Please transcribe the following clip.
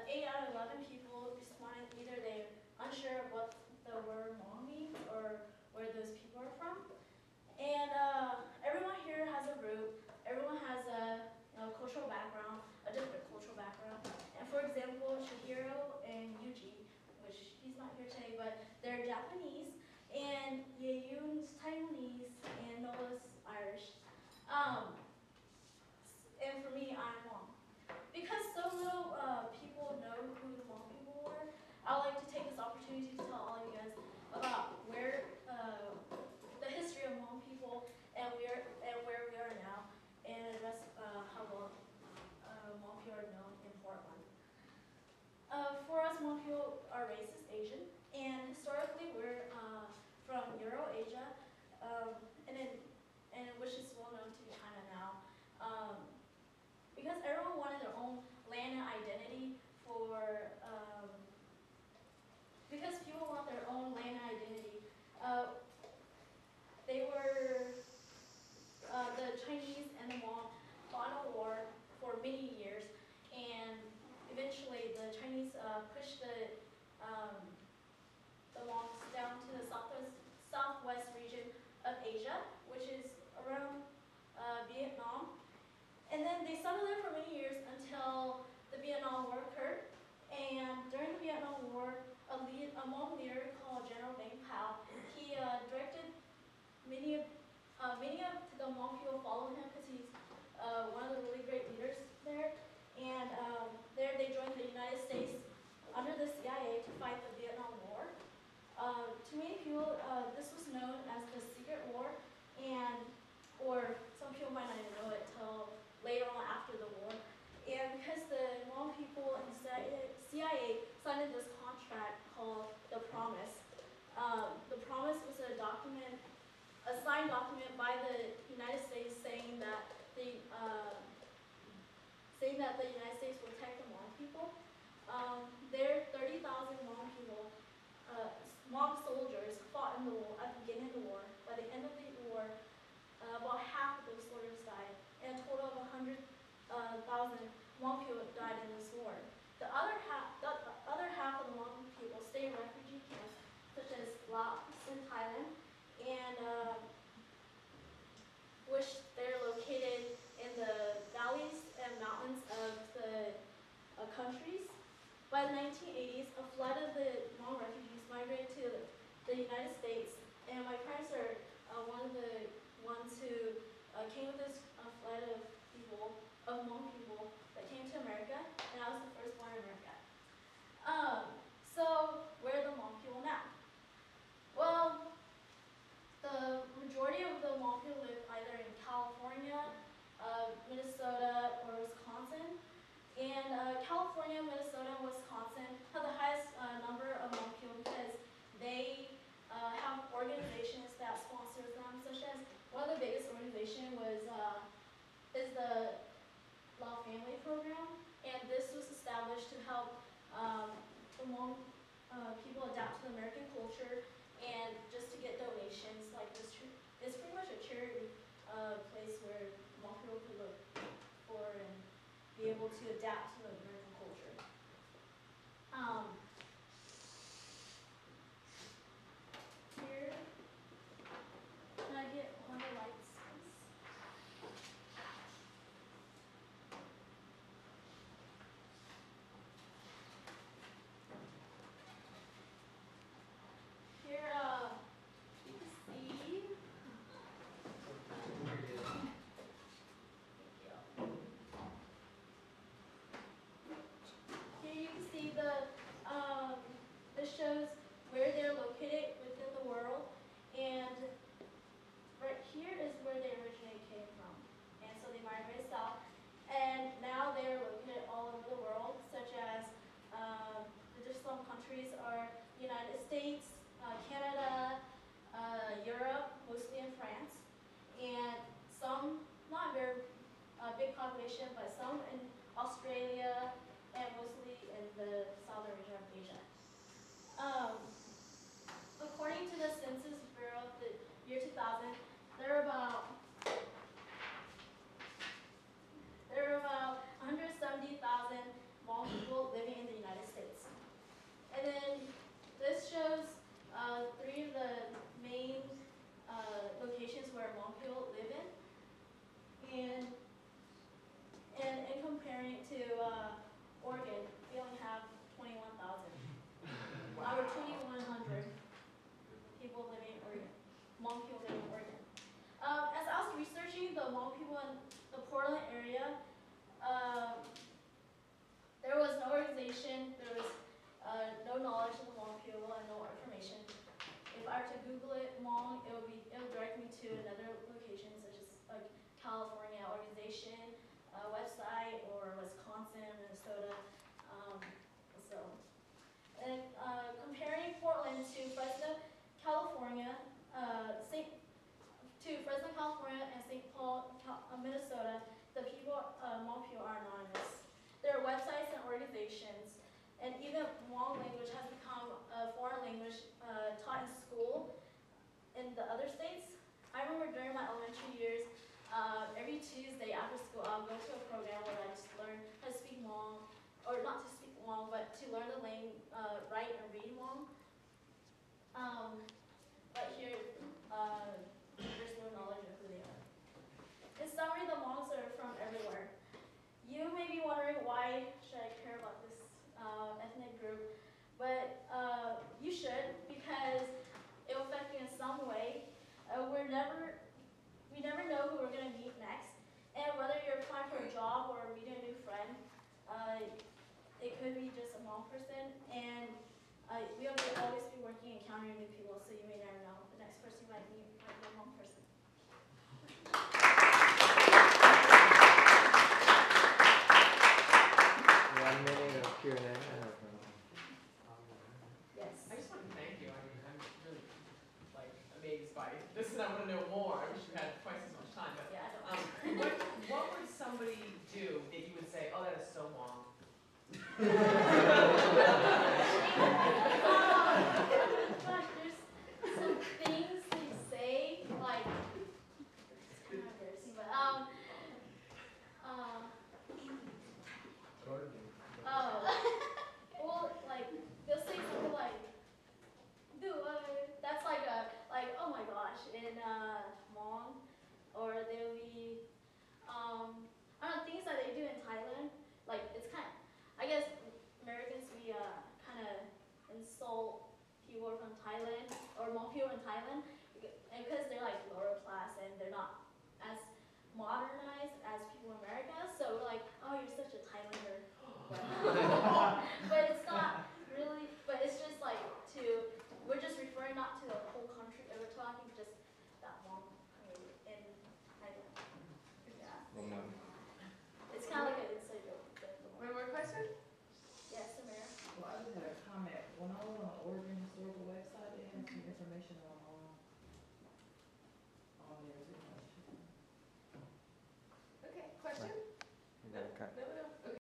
8 out of 11 people responded either they're unsure of what the word Hmong means or where those people are from. And everyone here has a root. Everyone has a cultural background, a different cultural background. And for example, Chihiro and Yuji, which he's not here today, but they're Japanese, and Yeyun's Taiwanese, and Noah's Irish. And for me, I'm Hmong. Because so little people know who the Hmong people were, I'd like to take this opportunity to tell all of you guys about where the history of Hmong people and where we are now, and address how well Hmong people are known in Portland. For us, Hmong people are racist Asian, and historically we're from Euro-Asia, and which is well known to be China now. Because everyone wanted their own land and identity because people want their own land and identity, the Chinese and the Hmong fought a war for many years, and eventually the Chinese pushed the Hmongs down to the southwest region of Asia, which is around Vietnam. And then they settled there for many years until the Vietnam War occurred. And during the Vietnam War, a Hmong leader called General Bang Pao, he directed many of the Hmong people followed him because he's one of the really great leaders there. And there they joined the United States under the CIA to fight the Vietnam War. To many people, this was known as the Secret War, or some people might not even know it till later on after the war. And because the Hmong people and CIA signed this contract called the Promise. The Promise was a signed document by the United States saying that the United States will protect the Hmong people. There, 30,000 Hmong people, Hmong soldiers fought in the war at the beginning of the war. By the end of the war, about half of those soldiers died, and a total of 100,000 Hmong people died in this war. The other half of the Hmong people stayed in refugee camps, such as Laos and Thailand, and which they're located in the valleys and mountains of the countries. By the 1980s, a flood of the Hmong refugees migrated to the United States, and my parents are one of the ones who came with this flood of Hmong people that came to America, and I was the first born in America. So where are the Hmong people now? Well, the majority of the Hmong people live either in California, Minnesota, or Wisconsin. And California, Minnesota, and Wisconsin have the highest number of Hmong people because they have organizations that sponsor them, such as one of the biggest organizations is the Law Family Program, and this was established to help the Hmong people adapt to the American culture and just to get donations. Like this, it's pretty much a charity place where Hmong people could look for and be able to adapt to the American culture. Here, can I get one of the lights, please? Here, you can see. Thank you. Here you can see this shows where they're located within the world, and right here is where they originally came from. And so they migrated south, and now they're located all over the world, such as just some countries are the United States, Canada, Europe, mostly in France, and some, not very big population, but some in Australia, and mostly in the southern region of Asia. According to the Census Bureau of the year 2000, there are about 170,000 Hmong people living I were to Google it, Hmong, it'll direct me to another location such as like California organization, website, or Wisconsin, Minnesota. So, and comparing Portland to Fresno, California, Fresno, California, and St. Paul, Minnesota, the people, Hmong people are anonymous. There are websites and organizations, and even Hmong language has become a foreign language taught in school in the other states. I remember during my elementary years, every Tuesday after school, I'll go to a program where I just learn how to speak Hmong, or not to speak Hmong, but to learn the language, write and read Hmong. But here, there's no knowledge of who they are. In summary, the Hmongs are from everywhere. You may be wondering why should I care about this ethnic group, but you should, because it will affect you in some way. We never know who we're going to meet next, and whether you're applying for a job or meeting a new friend, it could be just a Hmong person, and we will always be working and encountering new people, so you may never know. The next person you might meet might be a Hmong person. One minute of Q&A. Yes. I just want to thank you. I mean, I'm really amazed by this, and I want to know more. I wish you had twice as much time. But Yeah, I don't what would somebody do that you would say, oh, that is so long? Gosh, there's some things they say, like, it's kind of embarrassing, but, well, like, they'll say something like, that's like oh my gosh, in, Hmong, or they'll be, I don't know, things that they do in Thailand, like, it's kind of, I guess, Americans, we, kind of insult people from Thailand, or Hmong people in Thailand, because they're, like, lower class, and they're not as modernized as people in America, so we're like, oh, you're such a Thailander. But it's not really, but it's just like we're just referring not to the whole country, we're talking just that Hmong community in Thailand. Yeah.